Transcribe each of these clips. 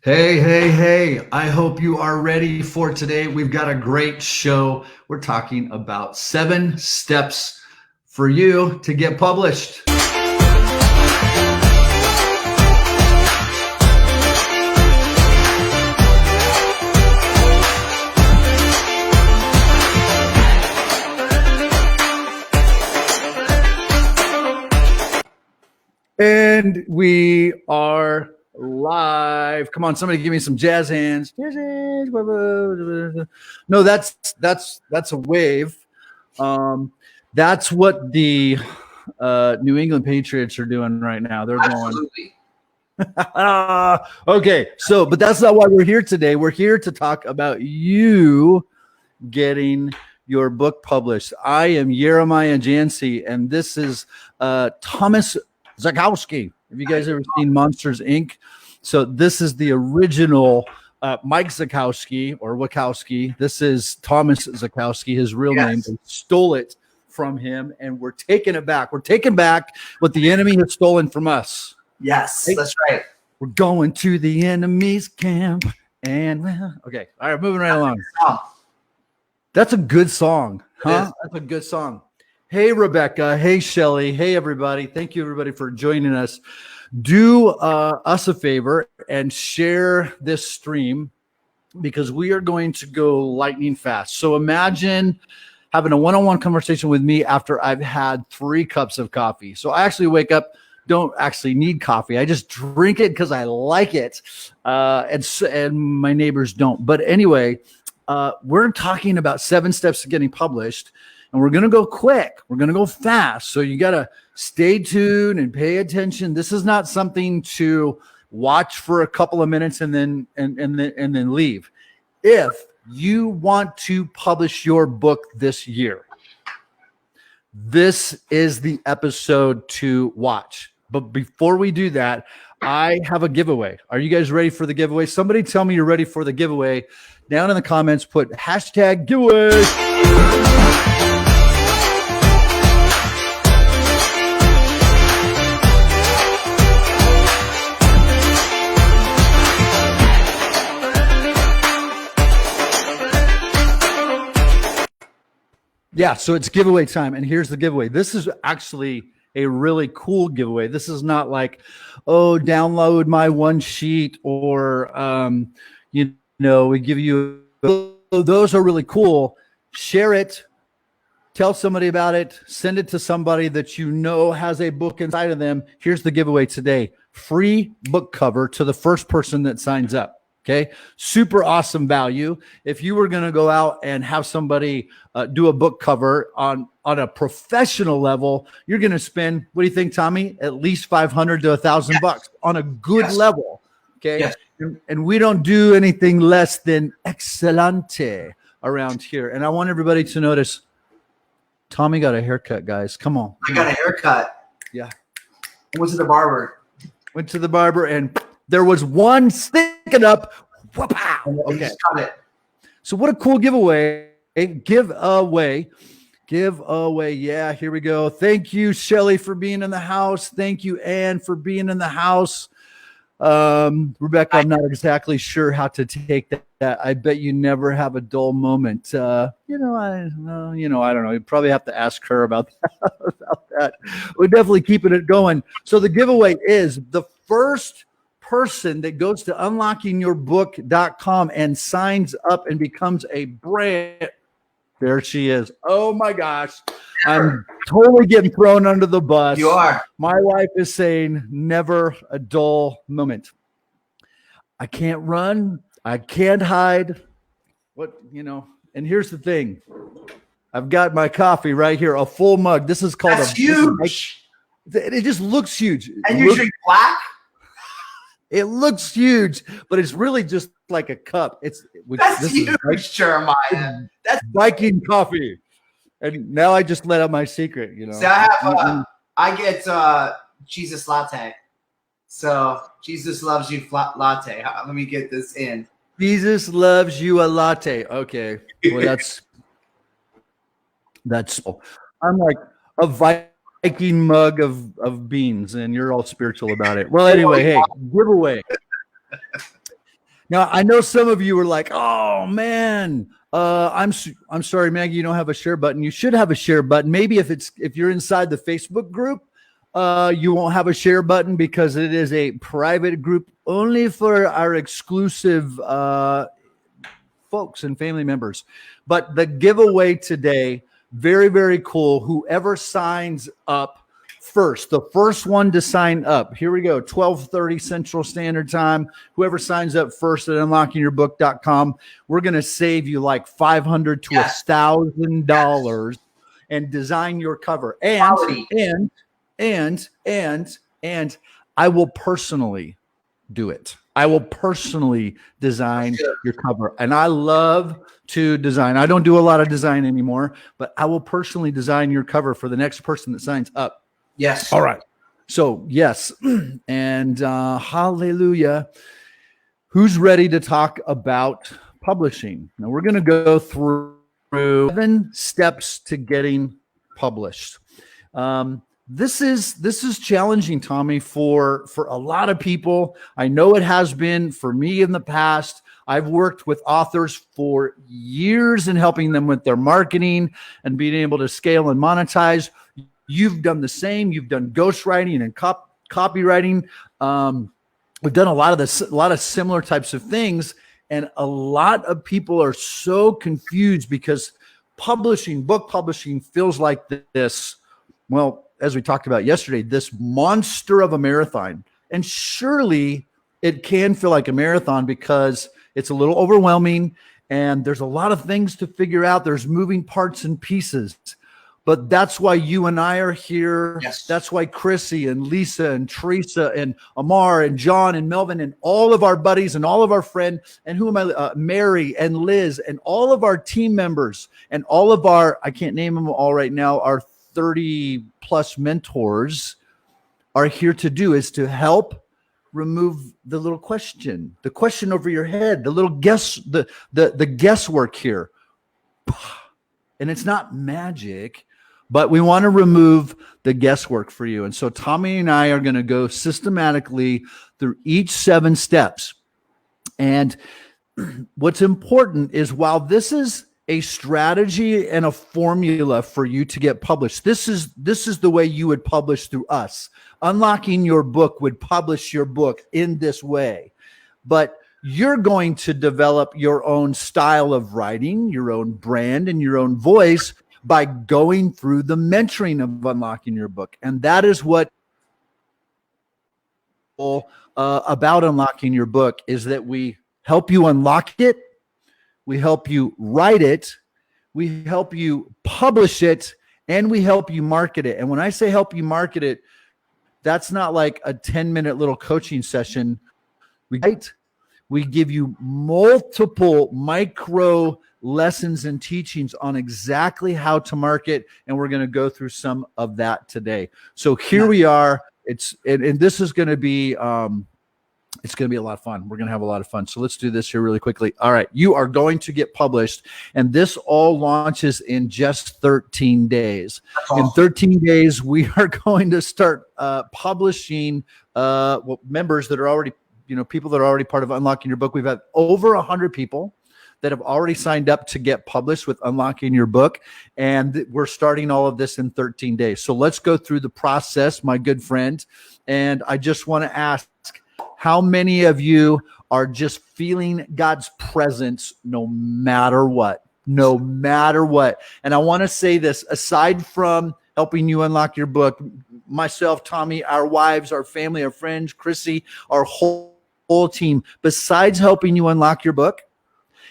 Hey, hey, hey. I hope you are ready for today. We've got a great show. We're talking about 7 steps for you to get published. And we are live. Come on, somebody give me some jazz hands. Jazz hands. No, that's a wave. That's what the New England Patriots are doing right now. They're Absolutely. going. Okay, so but that's not why we're here today. We're here to talk about you getting your book published. I am Jeremiah Jancy, and this is Thomas Zakowski. Have you guys ever seen Monsters Inc? So this is the original Mike Zakowski or Wachowski. This is Thomas Zakowski, his real name. They stole it from him, and we're taking it back. We're taking back what the enemy has stolen from us. Yes, that's right. We're going to the enemy's camp. And okay, all right, moving right along. That's a good song, huh? That's a good song. Hey, Rebecca. Hey, Shelly. Hey, everybody. Thank you, everybody, for joining us. Do us a favor and share this stream because we are going to go lightning fast. So imagine having a one-on-one conversation with me after I've had 3 cups of coffee. So I actually wake up, don't actually need coffee. I just drink it because I like it. And my neighbors don't. But anyway, we're talking about 7 steps to getting published, and we're going to go quick. We're going to go fast. So you got to stay tuned and pay attention. This is not something to watch for a couple of minutes and then leave. If you want to publish your book this year, this is the episode to watch. But before we do that, I have a giveaway. Are you guys ready for the giveaway? Somebody tell me you're ready for the giveaway. Down in the comments, put hashtag giveaway. Yeah, so it's giveaway time, and here's the giveaway. This is actually a really cool giveaway. This is not like, oh, download my one sheet or, we give you, those are really cool. Share it, tell somebody about it, send it to somebody that you know has a book inside of them. Here's the giveaway today. Free book cover to the first person that signs up. Okay, super awesome value. If you were going to go out and have somebody do a book cover on a professional level, you're going to spend, what do you think, Tommy? At least $500 to $1,000 on a good level. Okay, yes. And we don't do anything less than excelente around here. And I want everybody to notice, Tommy got a haircut, guys. Come on. I got a haircut. Yeah. Went to the barber. Went to the barber and there was one sticking up. Okay. Cut it. So what a cool giveaway. Giveaway. Yeah, here we go. Thank you, Shelly, for being in the house. Thank you, Ann, for being in the house. Rebecca, I'm not exactly sure how to take that. I bet you never have a dull moment. I don't know. You probably have to ask her about that. We're definitely keeping it going. So the giveaway is the first person that goes to unlockingyourbook.com and signs up and becomes a brand. There she is. Oh my gosh. I'm totally getting thrown under the bus. You are. My wife is saying never a dull moment. I can't run. I can't hide. And here's the thing. I've got my coffee right here, a full mug. This is called huge. It just looks huge. And you drink black? It looks huge, but it's really just like a cup. That's huge, Jeremiah. That's Viking coffee. And now I just let out my secret, So I get Jesus latte. So Jesus loves you latte. Let me get this in. Jesus loves you a latte. Okay. Well, that's I'm like a Viking mug of beans, and you're all spiritual about it. Well, anyway, hey, giveaway. Now, I know some of you were like, "Oh man, I'm sorry, Maggie, you don't have a share button. You should have a share button. Maybe if you're inside the Facebook group, you won't have a share button because it is a private group only for our exclusive folks and family members. But the giveaway today, very, very cool. Whoever signs up first, the first one to sign up, here we go, 12:30 Central Standard Time. Whoever signs up first at unlockingyourbook.com, we're going to save you like $500 to $1,000 and design your cover. And I will personally do it. I will personally design your cover. And I love to design. I don't do a lot of design anymore, but I will personally design your cover for the next person that signs up. Yes. All right. So, yes. And hallelujah. Who's ready to talk about publishing? Now, we're going to go through 7 steps to getting published. This is challenging, Tommy, for a lot of people. I know it has been for me in the past. I've worked with authors for years in helping them with their marketing and being able to scale and monetize. You've done the same. You've done ghostwriting and copywriting. We've done a lot of similar types of things, and a lot of people are so confused because book publishing feels like this. Well, as we talked about yesterday, this monster of a marathon. And surely it can feel like a marathon because it's a little overwhelming and there's a lot of things to figure out. There's moving parts and pieces. But that's why you and I are here. Yes. That's why Chrissy and Lisa and Teresa and Amar and John and Melvin and all of our buddies and all of our friends and Mary and Liz and all of our team members and all of our, I can't name them all right now, our 30 plus mentors are here to do is to help remove the little question, the question over your head, the little the guesswork here. And it's not magic, but we want to remove the guesswork for you. And so Tommy and I are going to go systematically through each 7 steps. And what's important is while this is a strategy and a formula for you to get published, this is the way you would publish through us. Unlocking Your Book would publish your book in this way. But you're going to develop your own style of writing, your own brand, and your own voice by going through the mentoring of Unlocking Your Book. And that is what about Unlocking Your Book is that we help you unlock it, we help you write it, we help you publish it, and we help you market it. And when I say help you market it, that's not like a 10-minute little coaching session. We give you multiple micro lessons and teachings on exactly how to market, and we're going to go through some of that today. So here we are. And this is going to be it's going to be a lot of fun. We're going to have a lot of fun. So let's do this here really quickly. All right, you are going to get published, and this all launches in just 13 days. Awesome. In 13 days, we are going to start publishing members that are already, people that are already part of Unlocking Your Book. We've had over 100 people that have already signed up to get published with Unlocking Your Book, and we're starting all of this in 13 days. So let's go through the process, my good friend. And I just want to ask, how many of you are just feeling God's presence no matter what? No matter what. And I want to say this, aside from helping you unlock your book, myself, Tommy, our wives, our family, our friends, Chrissy, our whole team, besides helping you unlock your book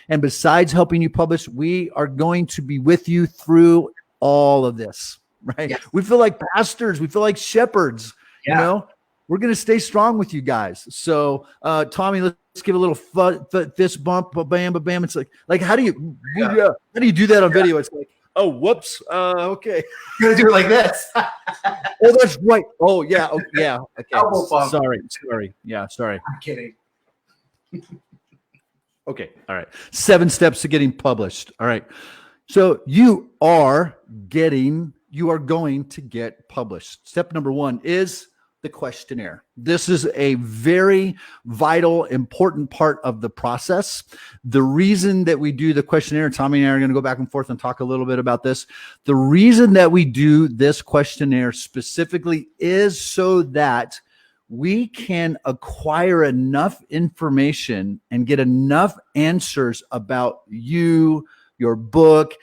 and besides helping you publish, we are going to be with you through all of this, right? Yes. We feel like pastors. We feel like shepherds, We're going to stay strong with you guys. So, Tommy, let's give a little fist bump, bam, bam. It's like how do you do that on video? It's like, oh, whoops. Okay. You're going to do it like this. Oh, that's right. Oh, yeah. Oh, yeah. Okay. Sorry. Yeah, sorry. I'm kidding. Okay. All right. 7 steps to getting published. All right. So you are going to get published. Step number 1 is the questionnaire. This is a very vital, important part of the process. The reason that we do the questionnaire, Tommy and I are going to go back and forth and talk a little bit about this. The reason that we do this questionnaire specifically is so that we can acquire enough information and get enough answers about you, your book,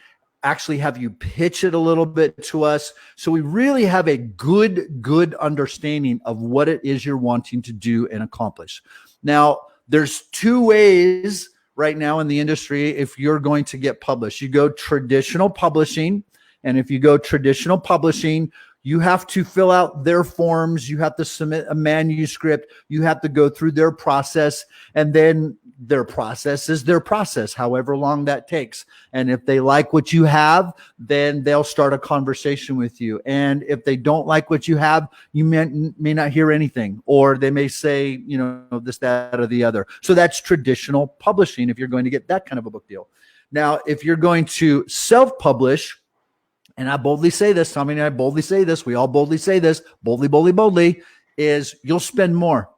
actually have you pitch it a little bit to us. So we really have a good understanding of what it is you're wanting to do and accomplish. Now, there's two ways right now in the industry if you're going to get published. You go traditional publishing, and if you go traditional publishing, you have to fill out their forms. You have to submit a manuscript. You have to go through their process, and then their process is their process, however long that takes. And if they like what you have, then they'll start a conversation with you. And if they don't like what you have, you may not hear anything, or they may say, you know, this, that, or the other. So that's traditional publishing if you're going to get that kind of a book deal. Now, if you're going to self-publish, and I boldly say this, Tommy and I boldly say this, we all boldly say this, boldly, is you'll spend more.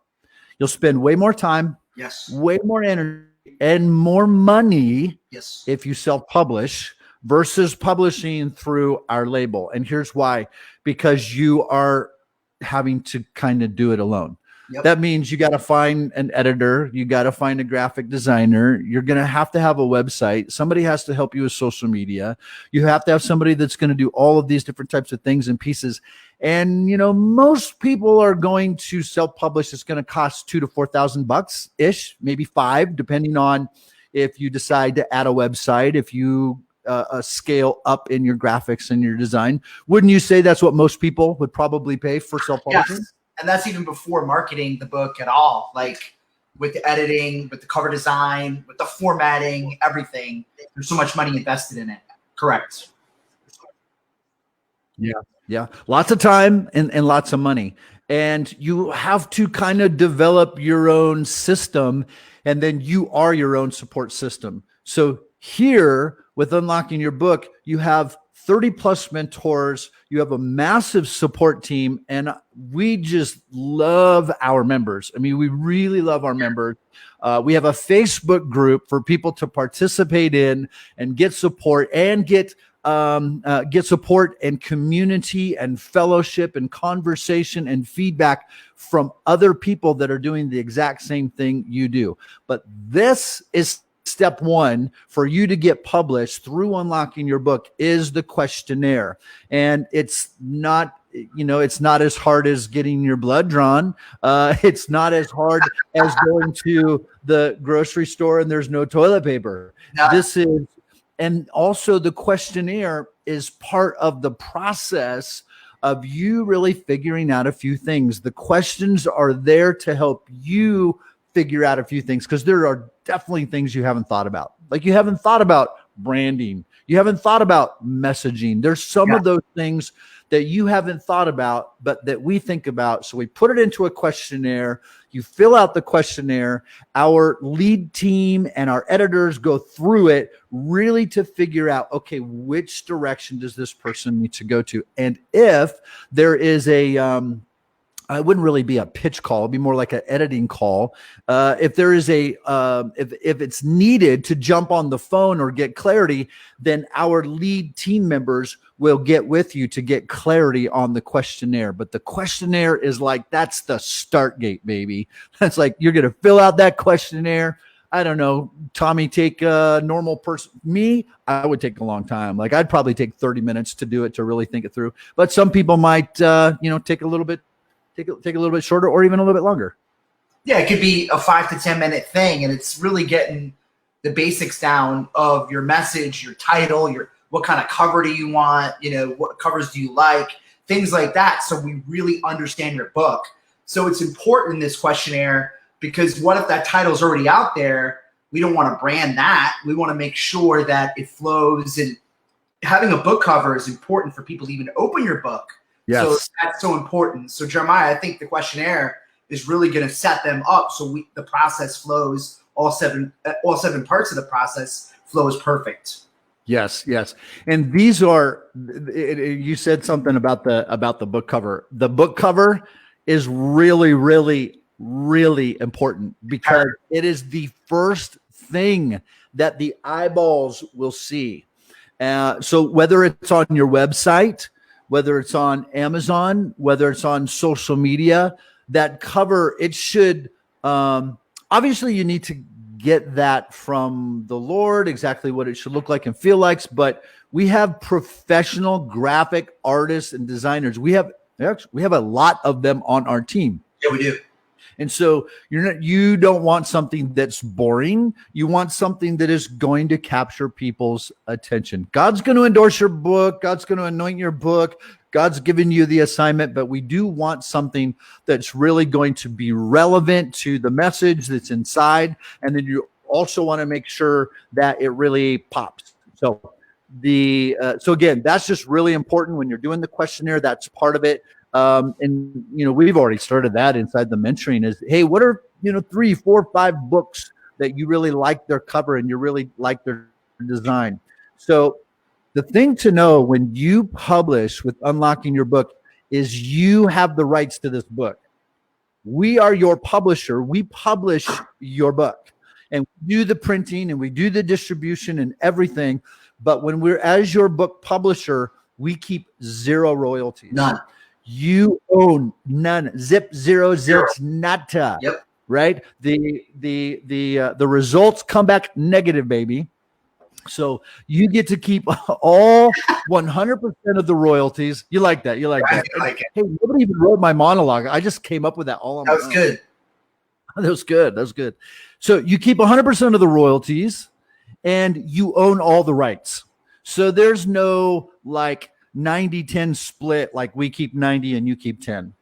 You'll spend way more time, yes, way more energy, and more money, yes, if you self-publish versus publishing through our label. And here's why: because you are having to kind of do it alone. Yep. That means you got to find an editor, you got to find a graphic designer, you're going to have a website, somebody has to help you with social media, you have to have somebody that's going to do all of these different types of things and pieces. And you know, most people are going to self-publish. It's going to cost $2,000 to $4,000 ish, maybe $5,000, depending on if you decide to add a website, if you scale up in your graphics and your design. Wouldn't you say that's what most people would probably pay for self-publishing? Yes. And that's even before marketing the book at all, like with the editing, with the cover design, with the formatting, everything. There's so much money invested in it. Correct. Yeah. Lots of time and lots of money. And you have to kind of develop your own system, and then you are your own support system. So here with Unlocking Your Book, you have 30 plus mentors, you have a massive support team, and we just love our members. I mean, we really love our members. We have a Facebook group for people to participate in and get support and get support and community and fellowship and conversation and feedback from other people that are doing the exact same thing you do. But this is step one for you to get published through Unlocking Your Book is the questionnaire. And it's not, you know, it's not as hard as getting your blood drawn. It's not as hard as going to the grocery store and there's no toilet paper. No. This is, and also the questionnaire is part of the process of you really figuring out a few things. The questions are there to help you figure out a few things, because there are definitely things you haven't thought about. Like you haven't thought about branding. You haven't thought about messaging. There's some of those things that you haven't thought about, but that we think about. So we put it into a questionnaire. You fill out the questionnaire. Our lead team and our editors go through it really to figure out, okay, which direction does this person need to go to? And if there is it wouldn't really be a pitch call. It'd be more like an editing call. If there is if it's needed to jump on the phone or get clarity, then our lead team members will get with you to get clarity on the questionnaire. But the questionnaire is like, that's the start gate, baby. That's like, you're going to fill out that questionnaire. I don't know, Tommy, take a normal person. Me, I would take a long time. Like I'd probably take 30 minutes to do it, to really think it through. But some people might, take a little bit shorter or even a little bit longer. Yeah, it could be a 5 to 10 minute thing, and it's really getting the basics down of your message, your title, what kind of cover do you want, what covers do you like, things like that. So we really understand your book. So it's important in this questionnaire, because what if that title is already out there? We don't want to brand that. We want to make sure that it flows, and having a book cover is important for people to even open your book. Yes. So that's so important. So Jeremiah, I think the questionnaire is really going to set them up so the process flows. All seven parts of the process flows perfect. Yes. And these are, you said something about the book cover. The book cover is really, really, really important because it is the first thing that the eyeballs will see. So whether it's on your website, whether it's on Amazon, whether it's on social media, that cover, it should, obviously you need to get that from the Lord, exactly what it should look like and feel like. But we have professional graphic artists and designers. We have a lot of them on our team. Yeah, we do. And so you don't want something that's boring. You want something that is going to capture people's attention. God's going to endorse your book. God's going to anoint your book. God's given you the assignment, but we do want something that's really going to be relevant to the message that's inside. And then you also want to make sure that it really pops. So so again, that's just really important when you're doing the questionnaire. That's part of it. And we've already started that inside the mentoring is, hey, what are 3, 4, 5 books that you really like their cover and you really like their design? So the thing to know when you publish with Unlocking Your Book is you have the rights to this book. We are your publisher. We publish your book and we do the printing and we do the distribution and everything. But when we're as your book publisher, we keep 0 royalties. None. You own none. Zip, zero, zips, nada. Yep. Right. The results come back negative, baby. So you get to keep all 100% of the royalties. You like that? You like that? I like it. Hey, nobody even wrote my monologue. I just came up with that all on my own. That was good. That was good. That was good. So you keep 100% of the royalties, and you own all the rights. So there's no like 90-10 split, like we keep 90 and you keep 10.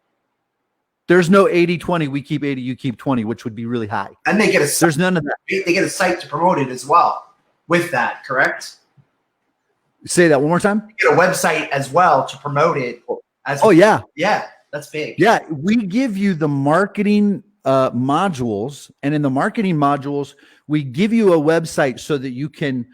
There's no 80-20, we keep 80, you keep 20, which would be really high. And they get a There's none of that. They get a site to promote it as well with that, correct? Say that one more time. You get a website as well to promote it. Oh, yeah. Yeah, that's big. Yeah, we give you the marketing modules, and in the marketing modules, we give you a website so that you can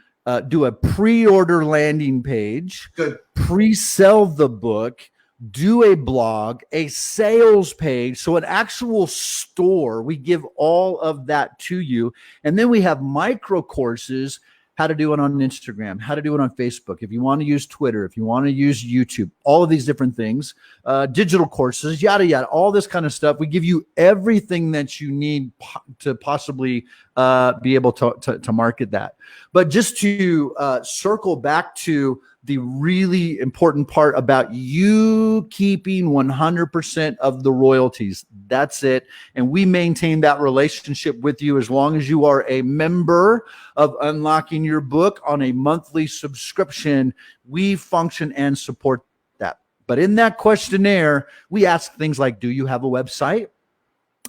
do a pre-order landing page, Good. pre-sell the book, do a blog, a sales page, so an actual store. We give all of that to you, and then we have micro courses. How to do it on Instagram, how to do it on Facebook, if you want to use Twitter, if you want to use YouTube, all of these different things, digital courses, yada, yada, all this kind of stuff. We give you everything that you need to possibly be able to market that. But just to circle back to the really important part about you keeping 100% of the royalties. That's it. And we maintain that relationship with you as long as you are a member of Unlocking Your Book on a monthly subscription. We function and support that. But in that questionnaire, we ask things like, do you have a website?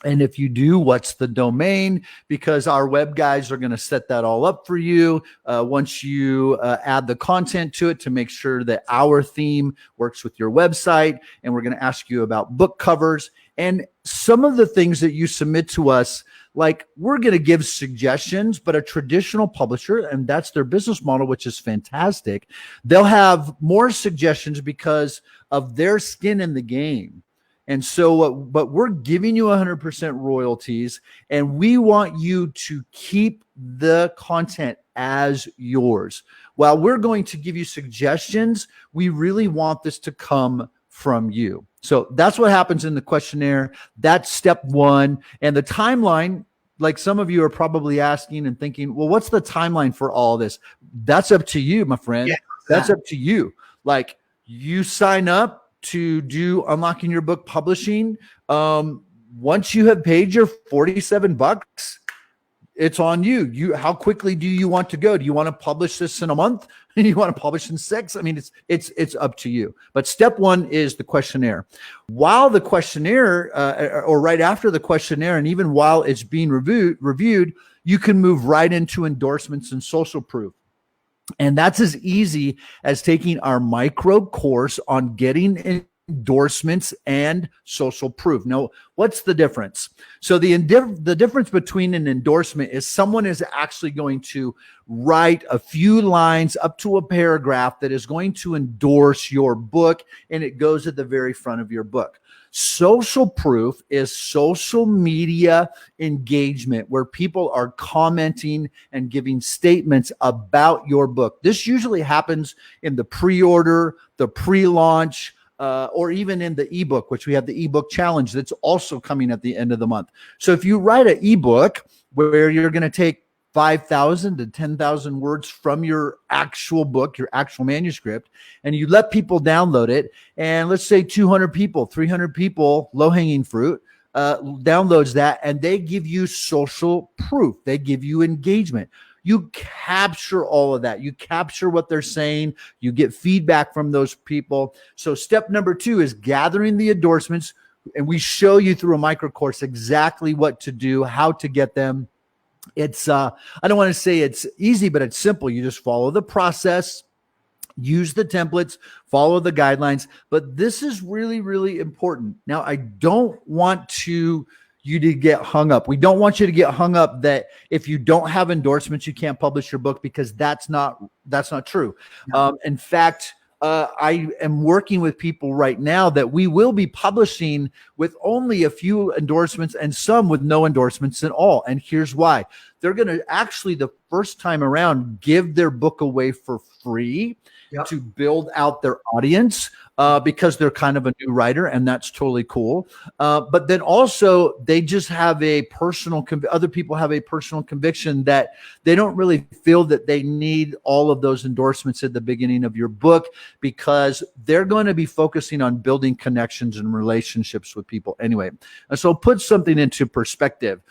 And if you do, what's the domain? Because our web guys are going to set that all up for you once you add the content to it to make sure that our theme works with your website. And we're going to ask you about book covers and some of the things that you submit to us. Like, we're going to give suggestions, but a traditional publisher, and that's their business model, which is fantastic, they'll have more suggestions because of their skin in the game. And so, but we're giving you 100% royalties, and we want you to keep the content as yours. While we're going to give you suggestions, we really want this to come from you. So that's what happens in the questionnaire. That's step 1. And the timeline, like some of you are probably asking and thinking, well, what's the timeline for all this? That's up to you, my friend. Yeah. That's up to you. Like, you sign up to do Unlocking Your Book publishing. Once you have paid your $47, it's on you. How quickly do you want to go? Do you want to publish this in a month? Do you want to publish in 6? I mean, it's up to you. But step 1 is the questionnaire. While the questionnaire, or right after the questionnaire, and even while it's being reviewed, you can move right into endorsements and social proof. And that's as easy as taking our micro course on getting endorsements and social proof. Now, what's the difference? So the difference between an endorsement is someone is actually going to write a few lines up to a paragraph that is going to endorse your book, and it goes at the very front of your book. Social proof is social media engagement where people are commenting and giving statements about your book. This usually happens in the pre-order, the pre-launch, or even in the ebook, which we have the ebook challenge that's also coming at the end of the month. So if you write an ebook where you're going to take 5,000 to 10,000 words from your actual book, your actual manuscript, and you let people download it, and let's say 200 people, 300 people, low-hanging fruit, downloads that, and they give you social proof. They give you engagement. You capture all of that. You capture what they're saying. You get feedback from those people. So step number 2 is gathering the endorsements, and we show you through a micro course exactly what to do, how to get them. It's I don't want to say it's easy, but it's simple. You just follow the process, use the templates, follow the guidelines. But this is really, really important. Now, I don't want you to get hung up. We don't want you to get hung up that if you don't have endorsements, you can't publish your book, because that's not true. No. In fact, I am working with people right now that we will be publishing with only a few endorsements and some with no endorsements at all. And here's why. They're going to actually, the first time around, give their book away for free to build out their audience, because they're kind of a new writer, and that's totally cool. But then also they just have a personal, other people have a personal conviction that they don't really feel that they need all of those endorsements at the beginning of your book, because they're going to be focusing on building connections and relationships with people anyway. And so put something into perspective.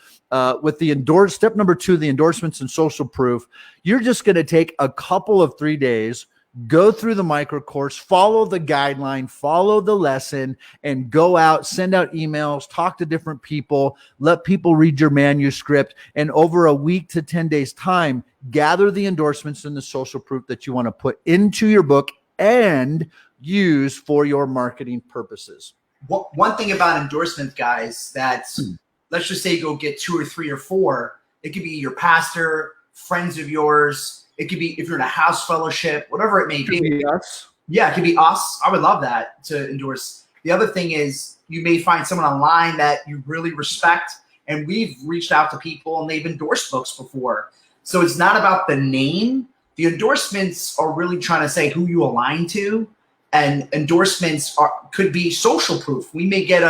With the step number 2, the endorsements and social proof, you're just going to take a couple of 3 days, go through the micro course, follow the guideline, follow the lesson, and go out, send out emails, talk to different people, let people read your manuscript, and over a week to 10 days time, gather the endorsements and the social proof that you want to put into your book and use for your marketing purposes. One thing about endorsement, guys, that's let's just say you go get 2 or 3 or 4. It could be your pastor, friends of yours. It could be if you're in a house fellowship, whatever it may be. Us. Yeah, it could be us. I would love that to endorse. The other thing is you may find someone online that you really respect, and we've reached out to people and they've endorsed books before. So it's not about the name. The endorsements are really trying to say who you align to, and endorsements could be social proof. We may get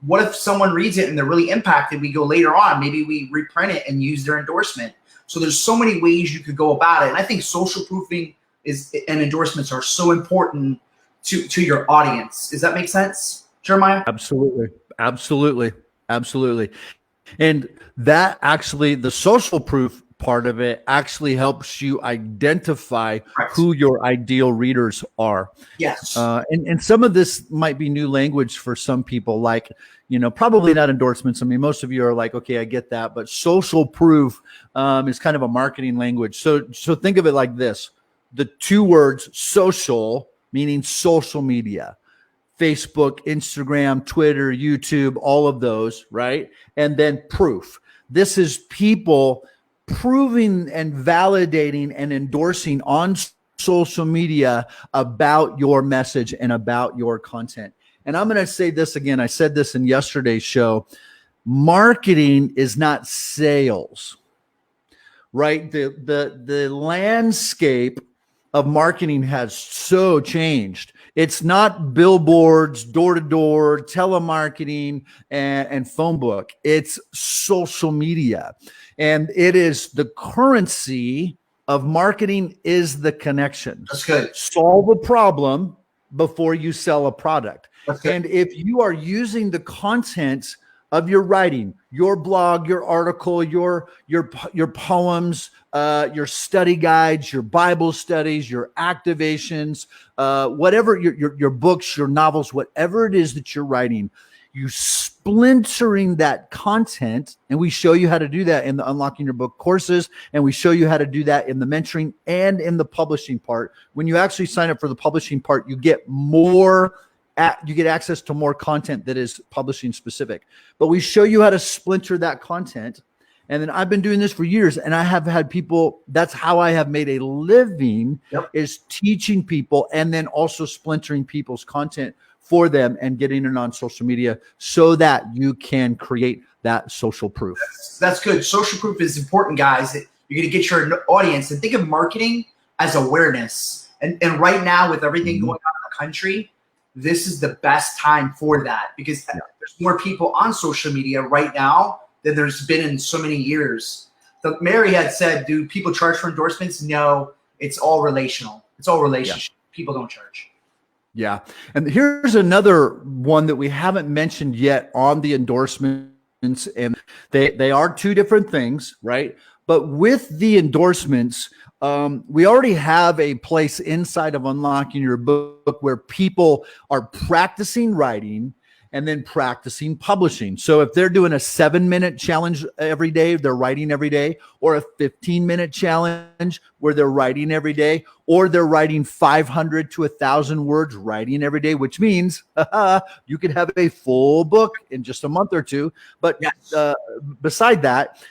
what if someone reads it and they're really impacted? We go later on, maybe we reprint it and use their endorsement. So there's so many ways you could go about it. And I think social proofing and endorsements are so important to your audience. Does that make sense, Jeremiah? Absolutely. Absolutely. Absolutely. And that actually, the social proof part of it actually helps you identify who your ideal readers are. Yes. And some of this might be new language for some people, like, probably not endorsements. I mean, most of you are like, okay, I get that. But social proof is kind of a marketing language. So think of it like this. The 2 words social, meaning social media, Facebook, Instagram, Twitter, YouTube, all of those, right? And then proof. This is people proving and validating and endorsing on social media about your message and about your content. And I'm going to say this again. I said this in yesterday's show. Marketing is not sales, right? The landscape of marketing has so changed. It's not billboards, door-to-door, telemarketing, and phone book. It's social media. And it is the currency of marketing is the connection. That's good. Solve a problem before you sell a product. And if you are using the content of your writing, your blog, your article, your poems, your study guides, your Bible studies, your activations, whatever your books, your novels, whatever it is that you're writing, you splintering that content, and we show you how to do that in the Unlocking Your Book courses, and we show you how to do that in the mentoring and in the publishing part. When you actually sign up for the publishing part, you get access to more content that is publishing specific. But we show you how to splinter that content. And then I've been doing this for years, and I have had people, that's how I have made a living, is teaching people and then also splintering people's content for them and getting it on social media so that you can create that social proof. That's good. Social proof is important, guys. You're going to get your audience, and think of marketing as awareness. And right now, with everything going on in the country, this is the best time for that, because there's more people on social media right now than there's been in so many years. Mary had said, do people charge for endorsements? No, it's all relational. It's all relationship. People don't charge. Yeah. And here's another one that we haven't mentioned yet on the endorsements, and they are two different things, right? But with the endorsements, we already have a place inside of Unlocking Your Book where people are practicing writing and then practicing publishing. So if they're doing a 7-minute challenge every day, they're writing every day, or a 15-minute challenge where they're writing every day, or they're writing 500 to 1,000 words writing every day, which means you could have a full book in just a month or two. But beside that,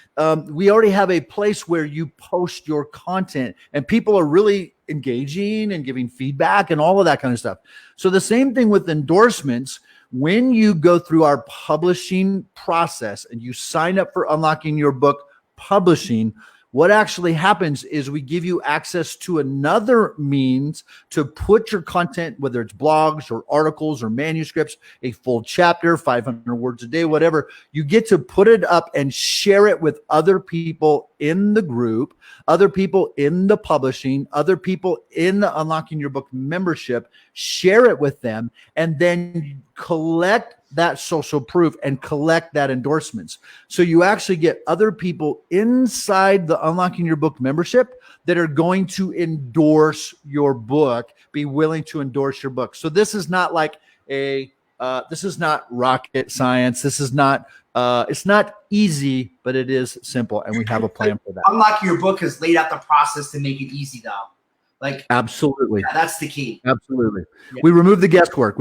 we already have a place where you post your content and people are really engaging and giving feedback and all of that kind of stuff. So the same thing with endorsements. When you go through our publishing process and you sign up for Unlocking Your Book publishing, what actually happens is we give you access to another means to put your content, whether it's blogs or articles or manuscripts, a full chapter, 500 words a day, whatever. You get to put it up and share it with other people in the group, other people in the publishing, other people in the Unlocking Your Book membership. Share it with them, and then collect that social proof and collect that endorsements. So you actually get other people inside the Unlocking Your Book membership that are going to endorse your book, be willing to endorse your book. So this is not like this is not rocket science. This is not, it's not easy, but it is simple. And we have a plan for that. Unlocking Your Book has laid out the process to make it easy, though. Like, absolutely. That's the key. Absolutely. Yeah. We remove the guesswork.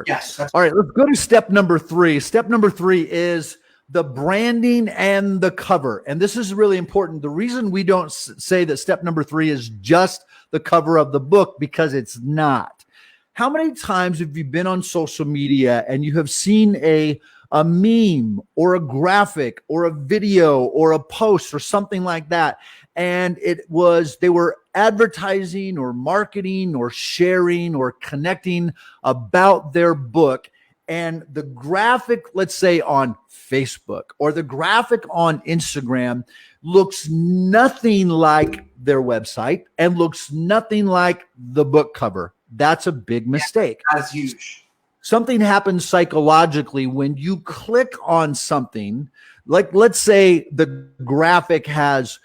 Yes. All right, let's go to step number 3. Step number 3 is the branding and the cover. And this is really important. The reason we don't say that step number 3 is just the cover of the book, because it's not. How many times have you been on social media and you have seen a meme or a graphic or a video or a post or something like that, and they were advertising or marketing or sharing or connecting about their book, and the graphic, let's say on Facebook or the graphic on Instagram, looks nothing like their website and looks nothing like the book cover? That's a big mistake. That's huge. Something happens psychologically when you click on something, like let's say the graphic has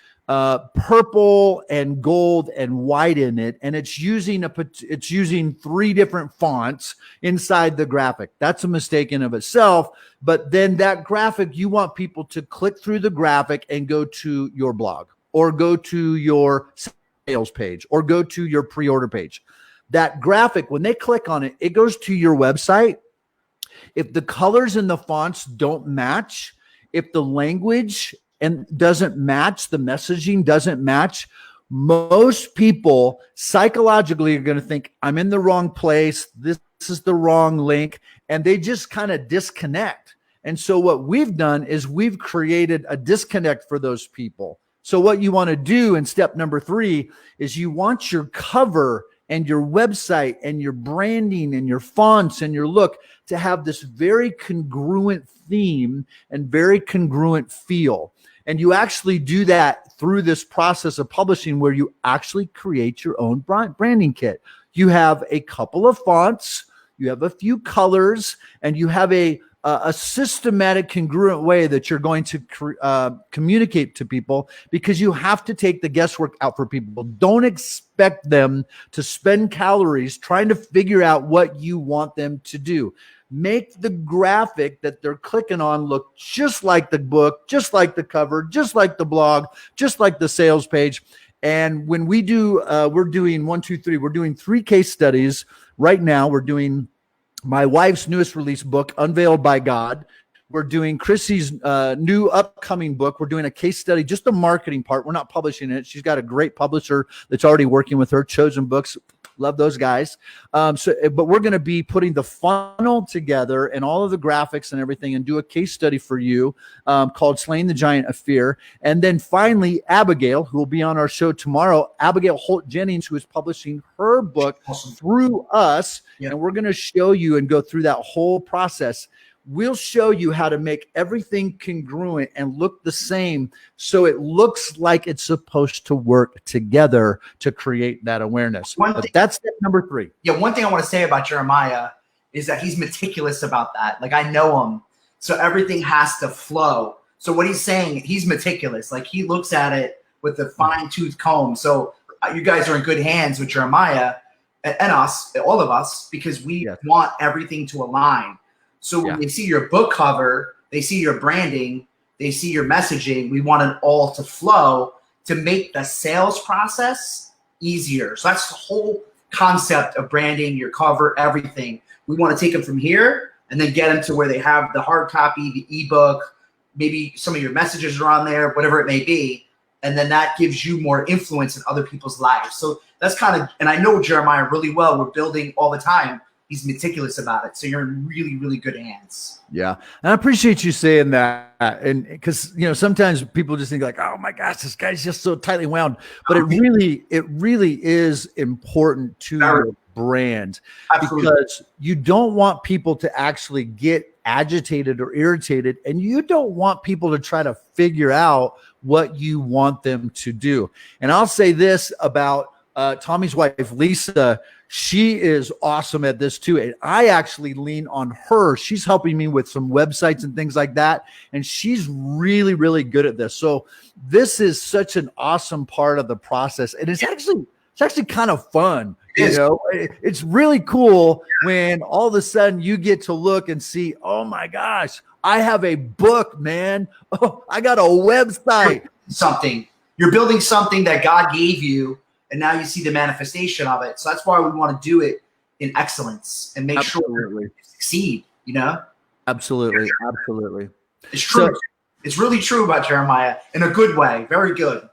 purple and gold and white in it, and it's using 3 different fonts inside the graphic. That's a mistake in of itself. But then that graphic, you want people to click through the graphic and go to your blog or go to your sales page or go to your pre-order page. That graphic, when they click on it, it goes to your website. If the colors and the fonts don't match, if the language and doesn't match, the messaging doesn't match, most people psychologically are going to think, I'm in the wrong place. This is the wrong link. And they just kind of disconnect. And so what we've done is we've created a disconnect for those people. So what you want to do in step number 3 is you want your cover and your website and your branding and your fonts and your look to have this very congruent theme and very congruent feel. And you actually do that through this process of publishing, where you actually create your own branding kit. You have a couple of fonts, you have a few colors, and you have a systematic, congruent way that you're going to communicate to people, because you have to take the guesswork out for people. Don't expect them to spend calories trying to figure out what you want them to do. Make the graphic that they're clicking on look just like the book, just like the cover, just like the blog, just like the sales page. And when we do, we're doing 1, 2, 3. We're doing 3 case studies right now. We're doing my wife's newest release book, Unveiled by God. We're doing Chrissy's new upcoming book. We're doing a case study, just the marketing part. We're not publishing it. She's got a great publisher that's already working with her, Chosen Books. Love those guys. But we're going to be putting the funnel together and all of the graphics and everything and do a case study for you called Slaying the Giant of Fear. And then finally, Abigail, who will be on our show tomorrow, Abigail Holt Jennings, who is publishing her book through us. And we're going to show you and go through that whole process. We'll show you how to make everything congruent and look the same so it looks like it's supposed to work together to create that awareness. But that's step number 3. Yeah, one thing I want to say about Jeremiah is that he's meticulous about that. Like, I know him, so everything has to flow. So what he's saying, he's meticulous. Like, he looks at it with a fine-tooth comb. So you guys are in good hands with Jeremiah and us, all of us, because we want everything to align. So when they see your book cover, they see your branding, they see your messaging, we want it all to flow to make the sales process easier. So that's the whole concept of branding, your cover, everything. We want to take them from here and then get them to where they have the hard copy, the ebook, maybe some of your messages are on there, whatever it may be. And then that gives you more influence in other people's lives. So that's kind of, and I know Jeremiah really well. We're building all the time. He's meticulous about it. So you're in really, really good hands. Yeah. And I appreciate you saying that. And because, sometimes people just think like, oh my gosh, this guy's just so tightly wound, but it really is important to your brand. Absolutely. Because you don't want people to actually get agitated or irritated, and you don't want people to try to figure out what you want them to do. And I'll say this about Tommy's wife, Lisa. She is awesome at this too. And I actually lean on her. She's helping me with some websites and things like that. And she's really, really good at this. So this is such an awesome part of the process. And it's actually kind of fun. It's really cool when all of a sudden you get to look and see, oh my gosh, I have a book, man. Oh, I got a website. You're building something that God gave you. And now you see the manifestation of it. So that's why we want to do it in excellence and make sure you succeed, Absolutely. It's true. It's really true about Jeremiah in a good way. Very good.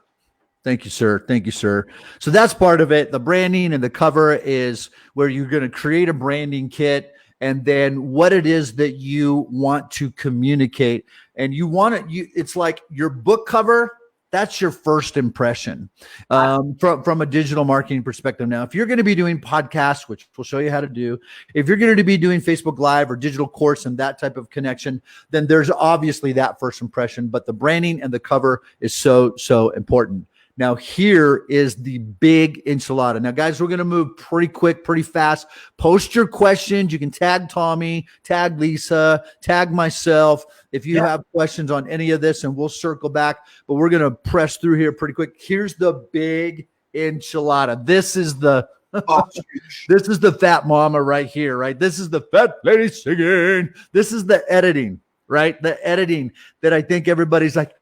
Thank you, sir. So that's part of it. The branding and the cover is where you're going to create a branding kit and then what it is that you want to communicate. And it's like your book cover. That's your first impression from a digital marketing perspective. Now, if you're going to be doing podcasts, which we'll show you how to do, if you're going to be doing Facebook Live or digital course and that type of connection, then there's obviously that first impression. But the branding and the cover is so, so important. Now, here is the big enchilada. Now, guys, we're going to move pretty quick, pretty fast. Post your questions. You can tag Tommy, tag Lisa, tag myself if you have questions on any of this, and we'll circle back. But we're going to press through here pretty quick. Here's the big enchilada. This is the this is the fat mama right here, right? This is the fat lady singing. This is the editing, right? The editing that I think everybody's like,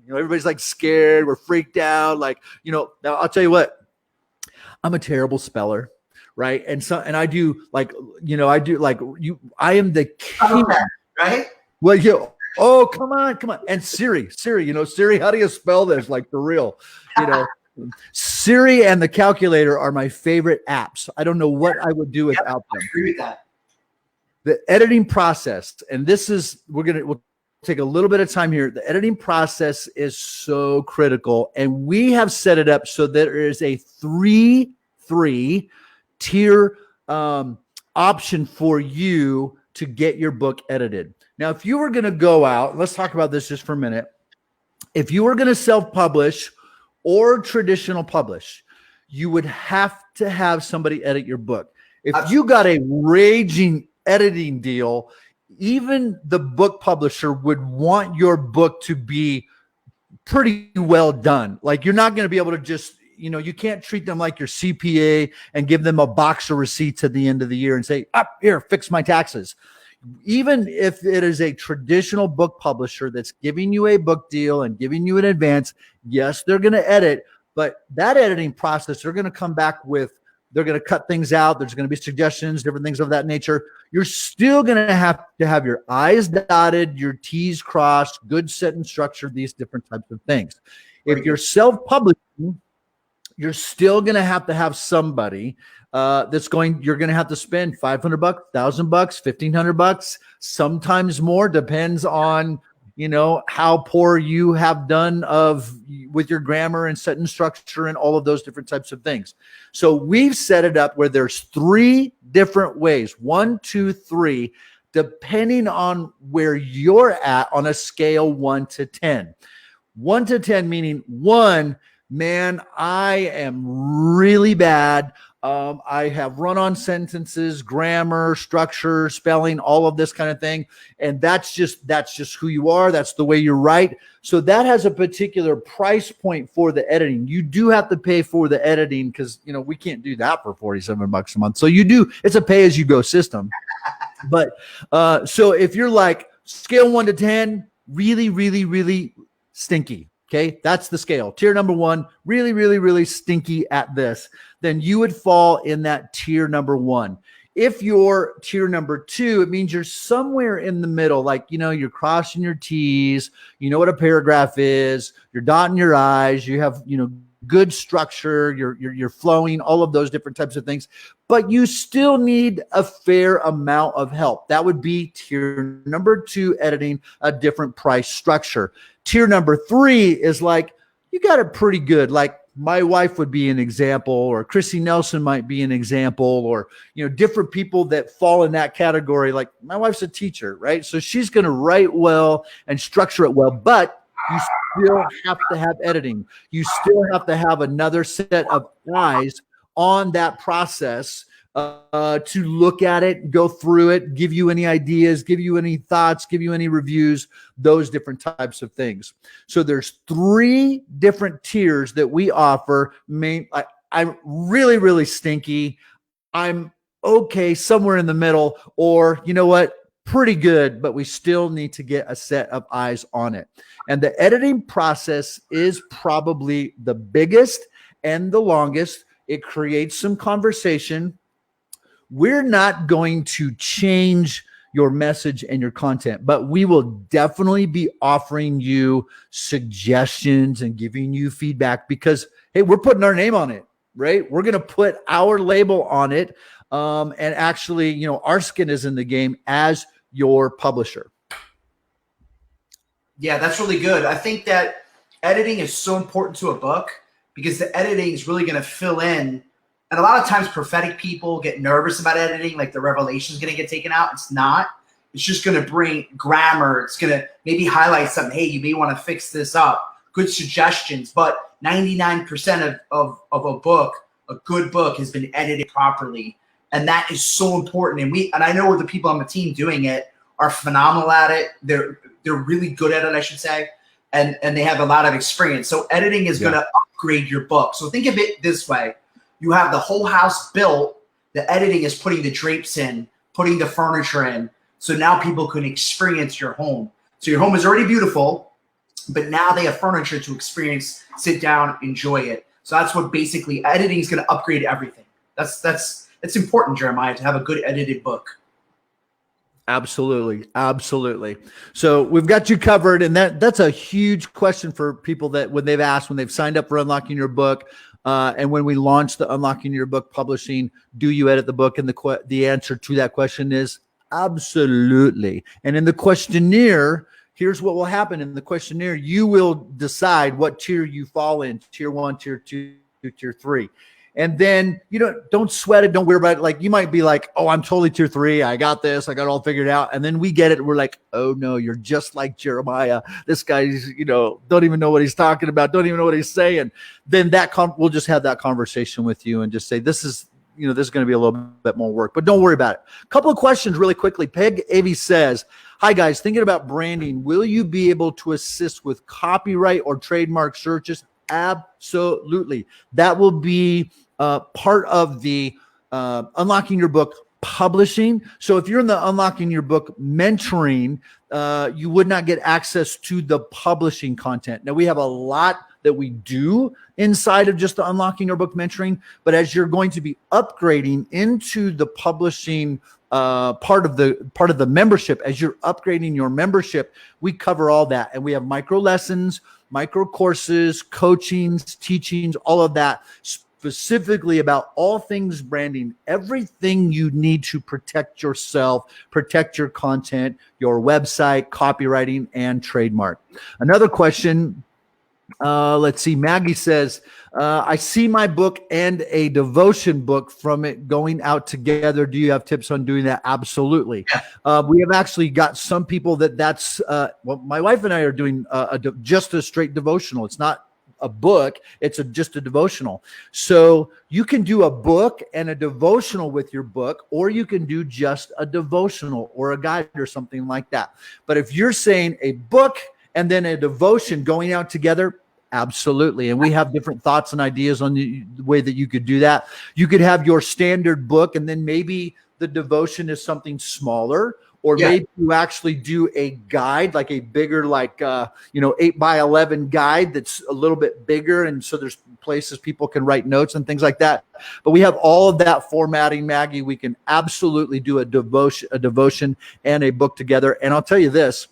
everybody's like scared. We're freaked out. Like, now I'll tell you what, I'm a terrible speller. Right. And I do like, I am the king. Right. Well, oh, come on. And Siri, Siri, how do you spell this? Like for real, Siri and the calculator are my favorite apps. I don't know what I would do without them. I agree with that. The editing process. And this is, we'll take a little bit of time here. The editing process is so critical, and we have set it up so that there is a three tier option for you to get your book edited. Now, if you were going to go out, let's talk about this just for a minute. If you were going to self-publish or traditional publish, you would have to have somebody edit your book. If you got a raging editing deal, even the book publisher would want your book to be pretty well done. Like, you're not going to be able to just, you can't treat them like your CPA and give them a box of receipts at the end of the year and say, here, fix my taxes. Even if it is a traditional book publisher that's giving you a book deal and giving you an advance, yes, they're going to edit, but that editing process, they're going to come back with, they're going to cut things out. There's going to be suggestions, different things of that nature. You're still going to have your I's dotted, your T's crossed, good sentence structure, these different types of things. If you're self-publishing, you're still going to have somebody you're going to have to spend $500, $1,000, $1,500, sometimes more, depends on, how poor you have done with your grammar and sentence structure and all of those different types of things. So we've set it up where there's 3 different ways, 1, 2, 3, depending on where you're at on a scale 1 to 10. 1 to 10 meaning 1, man, I am really bad. I have run-on sentences, grammar, structure, spelling, all of this kind of thing. And that's just who you are. That's the way you write. So that has a particular price point for the editing. You do have to pay for the editing because, we can't do that for $47 a month. So it's a pay-as-you-go system. But so if you're like scale 1 to 10, really, really, really stinky. Okay, that's the scale. Tier number 1, really, really, really stinky at this. Then you would fall in that tier number 1. If you're tier number 2, it means you're somewhere in the middle. Like, you're crossing your T's, you know what a paragraph is, you're dotting your I's, you have, good structure, you're flowing, all of those different types of things, but you still need a fair amount of help. That would be tier number 2, editing, a different price structure. Tier number 3 is like, you got it pretty good. Like my wife would be an example, or Chrissy Nelson might be an example, or, different people that fall in that category. Like my wife's a teacher, right? So she's going to write well and structure it well, but you still have to have editing. You still have to have another set of eyes on that process to look at it, go through it, give you any ideas, give you any thoughts, give you any reviews, those different types of things. So there's 3 different tiers that we offer. I'm really, really stinky. I'm okay, somewhere in the middle, or you know what? Pretty good, but we still need to get a set of eyes on it. And the editing process is probably the biggest and the longest. It creates some conversation. We're not going to change your message and your content, but we will definitely be offering you suggestions and giving you feedback because, hey, we're putting our name on it, right? We're going to put our label on it. And actually, our skin is in the game as your publisher. Yeah, that's really good. I think that editing is so important to a book because the editing is really going to fill in. And a lot of times prophetic people get nervous about editing, like the revelation is going to get taken out. It's not. It's just going to bring grammar. It's going to maybe highlight something. Hey, you may want to fix this up. Good suggestions. But 99% of a book, a good book, has been edited properly. And that is so important. And I know the people on the team doing it are phenomenal at it. They're really good at it, I should say. And they have a lot of experience. So editing is going to upgrade your book. So think of it this way. You have the whole house built. The editing is putting the drapes in, putting the furniture in. So now people can experience your home. So your home is already beautiful, but now they have furniture to experience, sit down, enjoy it. So that's what basically editing is going to upgrade everything. It's important, Jeremiah, to have a good edited book. Absolutely. Absolutely. So we've got you covered. And that's a huge question for people that when they've signed up for Unlocking Your Book, and when we launched the Unlocking Your Book publishing, do you edit the book? And the answer to that question is absolutely. And in the questionnaire, here's what will happen. In the questionnaire, you will decide what tier you fall in, tier 1, tier 2, tier 3. And then, don't sweat it. Don't worry about it. Like you might be like, oh, I'm totally tier 3. I got this. I got it all figured out. And then we get it. We're like, oh no, you're just like Jeremiah. This guy's, don't even know what he's talking about. Don't even know what he's saying. Then we'll just have that conversation with you and just say, this is going to be a little bit more work, but don't worry about it. A couple of questions really quickly. Peg Avey says, hi guys, thinking about branding. Will you be able to assist with copyright or trademark searches? Absolutely. That will be part of the Unlocking Your Book publishing. So if you're in the Unlocking Your Book mentoring, you would not get access to the publishing content. Now we have a lot that we do inside of just the Unlocking Your Book mentoring. But as you're going to be upgrading into the publishing part of the membership, as you're upgrading your membership, we cover all that. And we have micro lessons, micro courses, coachings, teachings, all of that, specifically about all things branding, everything you need to protect yourself, protect your content, your website, copywriting, and trademark. Another question. Let's see. Maggie says, I see my book and a devotion book from it going out together. Do you have tips on doing that? Absolutely. We have actually got some people that's well, my wife and I are doing just a straight devotional. It's not a book, it's just a devotional. So you can do a book and a devotional with your book, or you can do just a devotional or a guide or something like that. But if you're saying a book and then a devotion going out together, absolutely. And we have different thoughts and ideas on the way that you could do that. You could have your standard book, and then maybe the devotion is something smaller, or maybe you actually do a guide, like a bigger, 8x11 guide that's a little bit bigger. And so there's places people can write notes and things like that. But we have all of that formatting, Maggie. We can absolutely do a devotion and a book together. And I'll tell you this.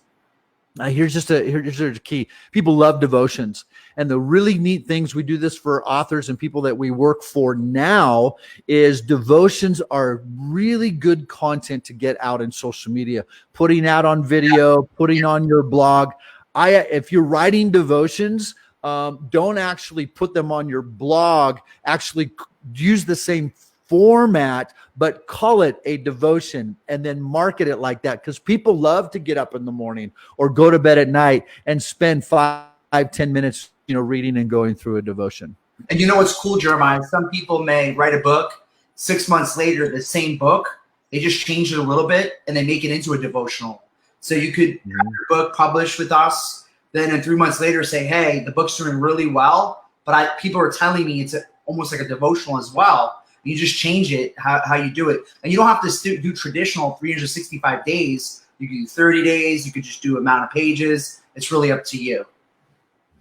Here's the key. People love devotions. And the really neat things, we do this for authors and people that we work for now, is devotions are really good content to get out in social media, putting out on video, putting on your blog. If you're writing devotions, don't actually put them on your blog. Actually use the same format, but call it a devotion and then market it like that, because people love to get up in the morning or go to bed at night and spend 5-10 minutes reading and going through a devotion. And you know what's cool, Jeremiah? Some people may write a book, 6 months later, the same book, they just change it a little bit and they make it into a devotional. So you could have your book published with us, then in 3 months later say, hey, the book's doing really well, but people are telling me it's almost like a devotional as well. You just change it, how you do it. And you don't have to do traditional 365 days. You can do 30 days. You could just do amount of pages. It's really up to you.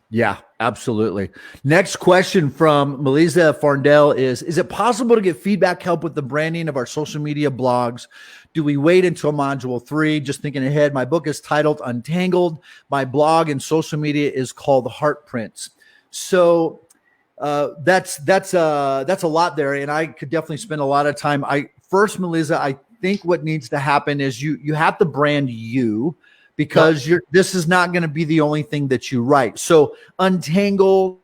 Yeah, absolutely. Next question from Melissa Farndell is it possible to get feedback help with the branding of our social media blogs? Do we wait until module 3? Just thinking ahead, my book is titled Untangled. My blog and social media is called Heart Prints. So that's a lot there, and I could definitely spend a lot of time. Melissa, I think what needs to happen is you have to brand you, because this is not going to be the only thing that you write. So Untangled,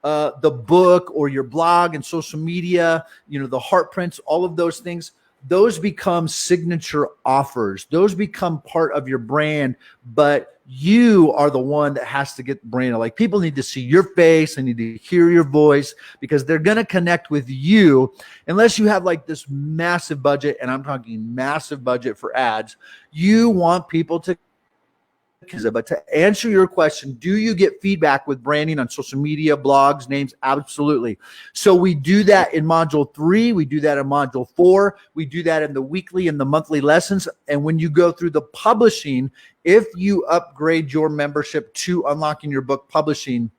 the book or your blog and social media, the Heart Prints, all of those things, those become signature offers. Those become part of your brand, but you are the one that has to get branded. Like, people need to see your face, they need to hear your voice, because they're going to connect with you. Unless you have like this massive budget, and I'm talking massive budget for ads, you want people to. But to answer your question, do you get feedback with branding on social media, blogs, names? Absolutely. So we do that in module 3. We do that in module 4. We do that in the weekly and the monthly lessons. And when you go through the publishing, if you upgrade your membership to Unlocking Your Book Publishing,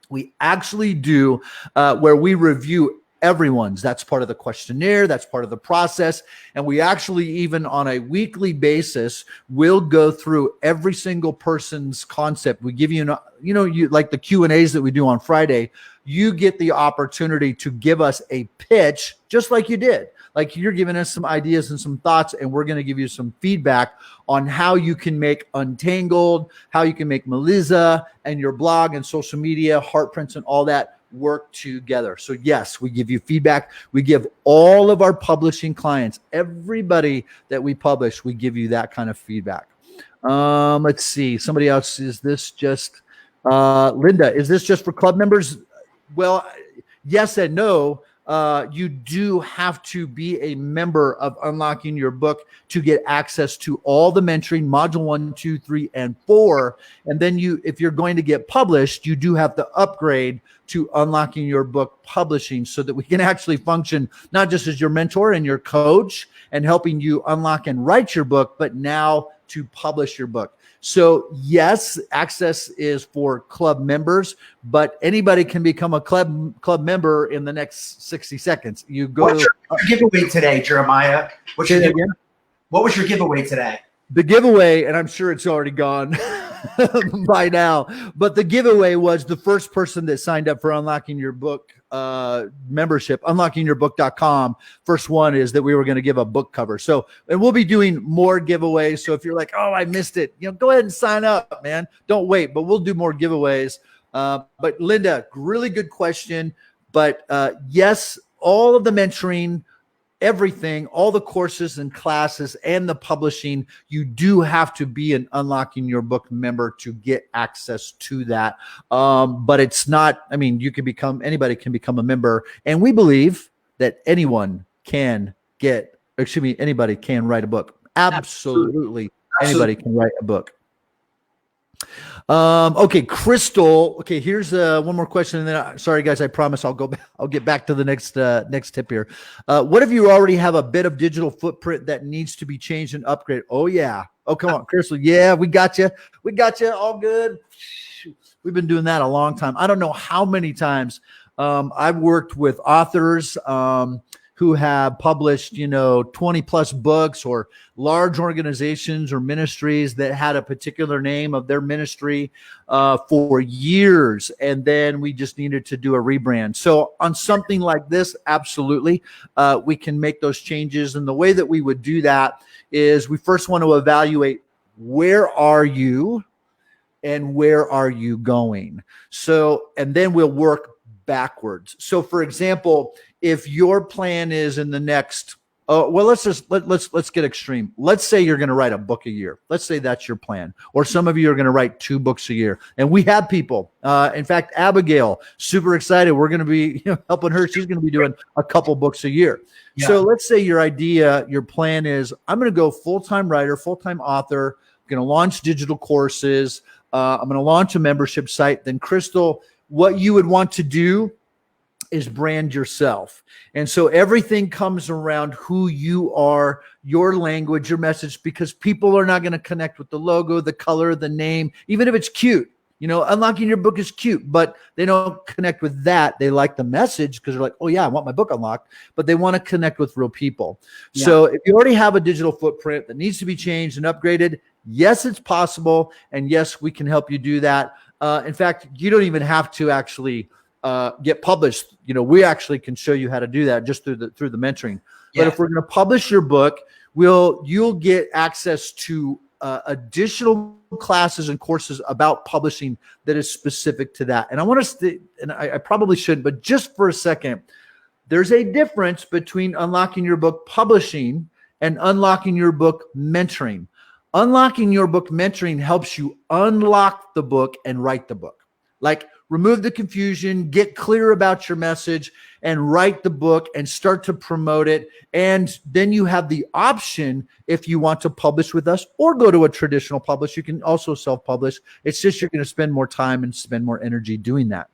we actually do where we review everyone's. That's part of the questionnaire. That's part of the process. And we actually, even on a weekly basis, will go through every single person's concept. We give you, you like the Q&As that we do on Friday, you get the opportunity to give us a pitch, just like you did. Like, you're giving us some ideas and some thoughts, and we're going to give you some feedback on how you can make Untangled, how you can make Melissa and your blog and social media, Heart Prints and all that work together. So yes, we give you feedback. We give all of our publishing clients, everybody that we publish, we give you that kind of feedback. Let's see. Somebody else, is this just Linda, is this just for club members? Well, yes and no. You do have to be a member of Unlocking Your Book to get access to all the mentoring, module 1, 2, 3, and 4. And then if you're going to get published, you do have to upgrade to Unlocking Your Book Publishing, so that we can actually function not just as your mentor and your coach and helping you unlock and write your book, but now to publish your book. So yes, access is for club members, but anybody can become a club member in the next 60 seconds. You go. What's your giveaway today, Jeremiah? What was your giveaway today? The giveaway, and I'm sure it's already gone by now, but the giveaway was the first person that signed up for Unlocking Your Book membership, unlockingyourbook.com. First one is that we were going to give a book cover. So, and we'll be doing more giveaways. So if you're like, oh, I missed it, go ahead and sign up, man. Don't wait, but we'll do more giveaways. But Linda, really good question. But yes, all of the mentoring, everything, all the courses and classes and the publishing, you do have to be an Unlocking Your Book member to get access to that. But it's not, anybody can become a member. And we believe that anybody can write a book. Absolutely. Anybody can write a book. Okay, Crystal. Okay, here's one more question, and then sorry guys, I promise I'll get back to the next tip here. What if you already have a bit of digital footprint that needs to be changed and upgraded? Oh yeah. Oh, come on, Crystal. Yeah, we got you. All good. We've been doing that a long time. I don't know how many times I've worked with authors who have published, 20 plus books, or large organizations or ministries that had a particular name of their ministry for years. And then we just needed to do a rebrand. So on something like this, absolutely, we can make those changes. And the way that we would do that is we first want to evaluate, where are you and where are you going? So, and then we'll work backwards. So for example, if your plan is in the next, let's get extreme. Let's say you're going to write a book a year. Let's say that's your plan. Or some of you are going to write 2 books a year. And we have people, in fact, Abigail, super excited. We're going to be helping her. She's going to be doing a couple books a year. Yeah. So let's say your plan is, I'm going to go full-time writer, full-time author, I'm going to launch digital courses. I'm going to launch a membership site. Then Crystal, what you would want to do is brand yourself. And so everything comes around who you are, your language, your message, because people are not going to connect with the logo, the color, the name, even if it's cute. Unlocking Your Book is cute, but they don't connect with that. They like the message because they're like, oh yeah, I want my book unlocked, but they want to connect with real people. Yeah. So if you already have a digital footprint that needs to be changed and upgraded, yes, it's possible. And yes, we can help you do that. In fact, you don't even have to actually get published. We actually can show you how to do that just through the mentoring. Yeah. But if we're going to publish your book, you'll get access to additional classes and courses about publishing that is specific to that. And I want to, and I probably shouldn't, but just for a second, there's a difference between Unlocking Your Book publishing and Unlocking Your Book mentoring. Unlocking Your Book mentoring helps you unlock the book and write the book. Like, remove the confusion, get clear about your message, and write the book and start to promote it. And then you have the option, if you want to publish with us or go to a traditional publisher, you can also self-publish. It's just you're going to spend more time and spend more energy doing that.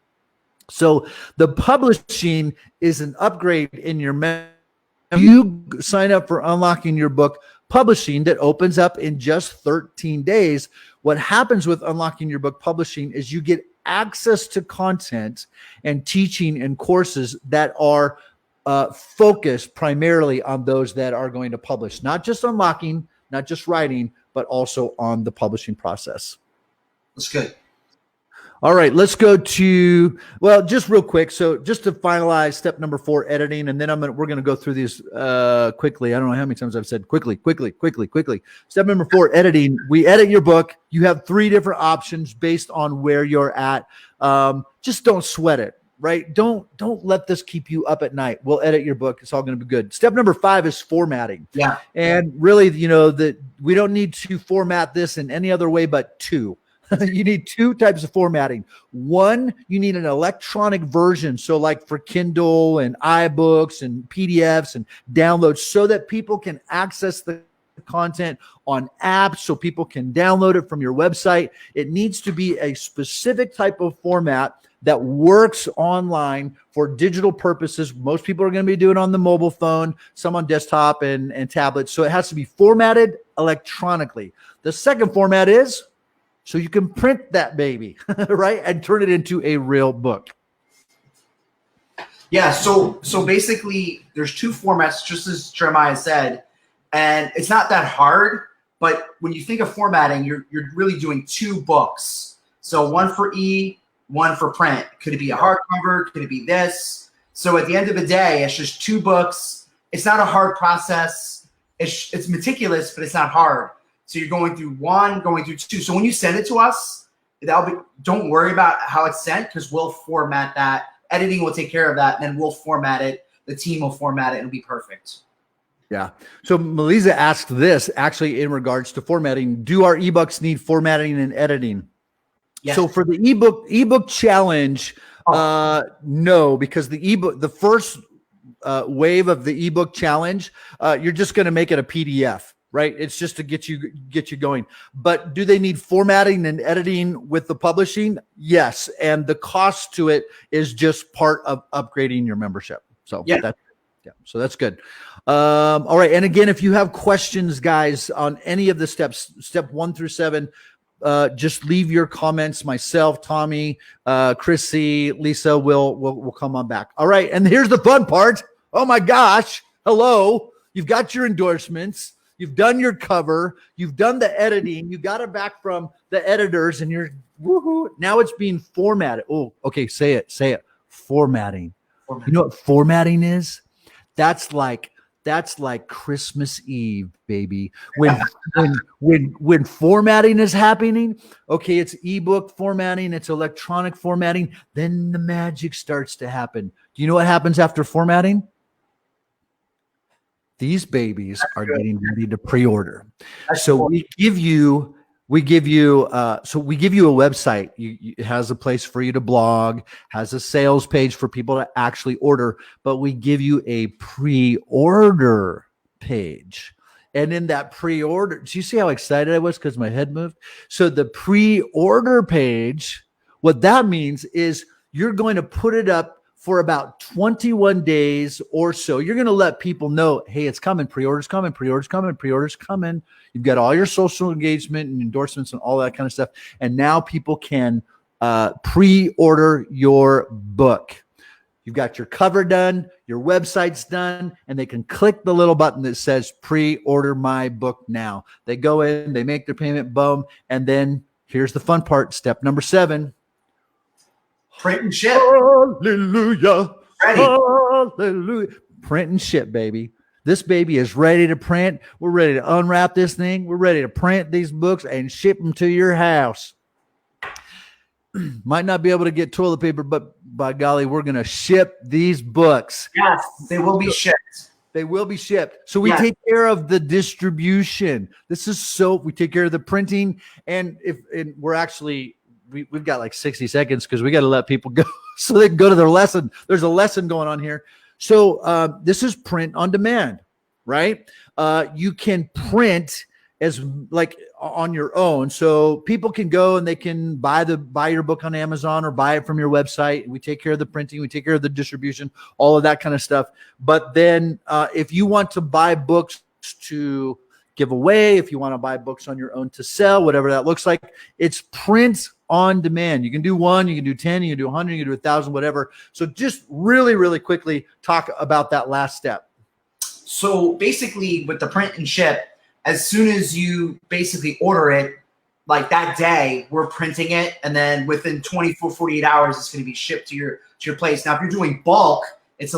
So the publishing is an upgrade in your message. You sign up for Unlocking Your Book publishing that opens up in just 13 days. What happens with Unlocking Your Book publishing is you get access to content and teaching and courses that are focused primarily on those that are going to publish, not just unlocking, not just writing, but also on the publishing process. That's good. All right, let's go to, just real quick. So just to finalize step number 4, editing, and then we're going to go through these quickly. I don't know how many times I've said quickly. Step number 4, editing. We edit your book. You have 3 different options based on where you're at. Just don't sweat it, right? Don't let this keep you up at night. We'll edit your book. It's all going to be good. Step number 5 is formatting. Yeah. And really, that we don't need to format this in any other way but 2. You need 2 types of formatting. One, you need an electronic version. So like for Kindle and iBooks and PDFs and downloads, so that people can access the content on apps, so people can download it from your website. It needs to be a specific type of format that works online for digital purposes. Most people are going to be doing it on the mobile phone, some on desktop and tablets. So it has to be formatted electronically. The second format is so you can print that baby, right? And turn it into a real book. Yeah, so basically there's two formats, just as Jeremiah said, and it's not that hard, but when you think of formatting, you're really doing two books. So one for one for print. Could it be a hardcover? Could it be this? So at the end of the day, it's just two books. It's not a hard process. It's meticulous, but it's not hard. So you're going through one, going through two. So when you send it to us, don't worry about how it's sent because we'll format that. Editing will take care of that, and then we'll format it. The team will format it, and it'll be perfect. Yeah. So Melissa asked this actually in regards to formatting. Do our ebooks need formatting and editing? Yes. So for the ebook challenge, no, because the first wave of the ebook challenge, you're just going to make it a PDF. Right? It's just to get you going. But do they need formatting and editing with the publishing? Yes. And the cost to it is just part of upgrading your membership. So so that's good. All right. And again, if you have questions, guys, on any of the steps, step 1 through 7, just leave your comments. Myself, Tommy, Chrissy, Lisa will come on back. All right. And here's the fun part. Oh my gosh. Hello. You've got your endorsements. You've done your cover. You've done the editing. You got it back from the editors, and you're woohoo. Now it's being formatted. Oh, okay. Say it. Formatting. You know what formatting is? That's like Christmas Eve, baby. When formatting is happening, okay, it's ebook formatting, it's electronic formatting. Then the magic starts to happen. Do you know what happens after formatting? These babies are getting ready to pre-order. So we give you a website. It has a place for you to blog, has a sales page for people to actually order, but we give you a pre-order page. And in that pre-order, do you see how excited I was because my head moved? So the pre-order page, what that means is you're going to put it up for about 21 days or so. You're going to let people know, hey, it's coming. Pre-orders coming. Pre-orders coming. Pre-orders coming. You've got all your social engagement and endorsements and all that kind of stuff. And now people can pre-order your book. You've got your cover done, your website's done, and they can click the little button that says pre-order my book now. They go in, they make their payment, boom. And then here's the fun part. Step number 7. Print and ship. Hallelujah. Hallelujah. Print and ship, baby. This baby is ready to print. We're ready to unwrap this thing. We're ready to print these books and ship them to your house. Might not be able to get toilet paper, but by golly, we're going to ship these books. Yes, they will be shipped. They will be shipped. So we take care of the distribution. We take care of the printing. And we've got like 60 seconds because we got to let people go so they can go to their lesson. There's a lesson going on here. So this is print on demand, right? You can print as like on your own. So people can go and they can buy your book on Amazon or buy it from your website. We take care of the printing. We take care of the distribution, all of that kind of stuff. But then if you want to buy books to give away, if you want to buy books on your own to sell, whatever that looks like, it's print on demand. You can do 1, you can do 10, you can do 100, you can do 1,000, whatever. So just really, really quickly talk about that last step. So basically with the print and ship, as soon as you basically order it, like that day, we're printing it. And then within 24, 48 hours, it's going to be shipped to your place. Now, if you're doing bulk, it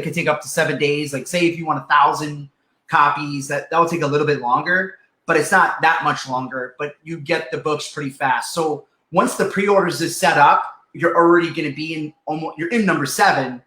could take up to 7 days. Like say if you want 1,000 copies, that will take a little bit longer, but it's not that much longer, but you get the books pretty fast. So once the pre-orders is set up, you're already going to be you're in number 7.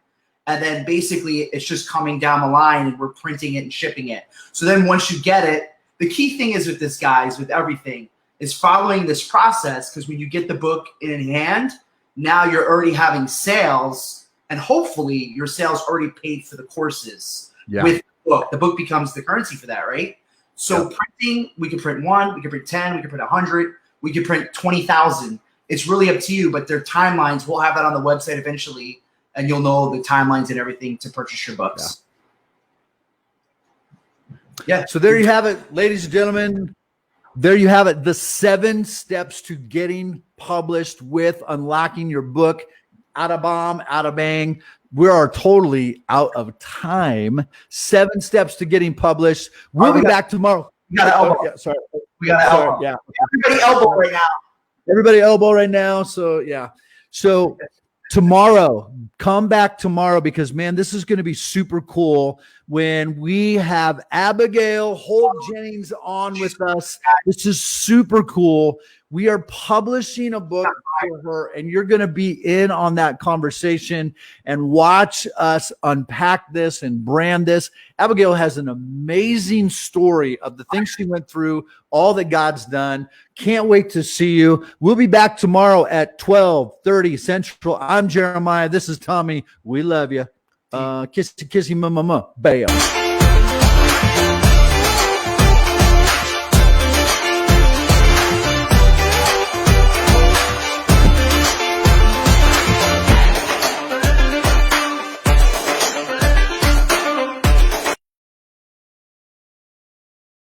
And then basically it's just coming down the line and we're printing it and shipping it. So then once you get it, the key thing is with this, guys, with everything, is following this process, because when you get the book in hand, now you're already having sales, and hopefully your sales already paid for the courses with the book. The book becomes the currency for that, right? So printing, we can print 1, we can print 10, we can print 100, we can print 20,000. It's really up to you, but their timelines, we'll have that on the website eventually, and you'll know the timelines and everything to purchase your books. Yeah. So there you have it, ladies and gentlemen. There you have it. The 7 steps to getting published with Unlocking Your Book. Out of bomb, out of bang. We are totally out of time. 7 steps to getting published. We'll be back tomorrow. We got an elbow. Yeah, sorry. We got an elbow. Yeah. Everybody elbow right now. Everybody elbow right now. So yeah. So tomorrow, come back tomorrow because man, this is going to be super cool when we have Abigail Holt Jennings on with us. This is super cool. We are publishing a book for her, and you're going to be in on that conversation and watch us unpack this and brand this. Abigail has an amazing story of the things she went through, all that God's done. Can't wait to see you. We'll be back tomorrow at 12:30 Central. I'm Jeremiah. This is Tommy. We love you. Kissy, kissy, mama, bam.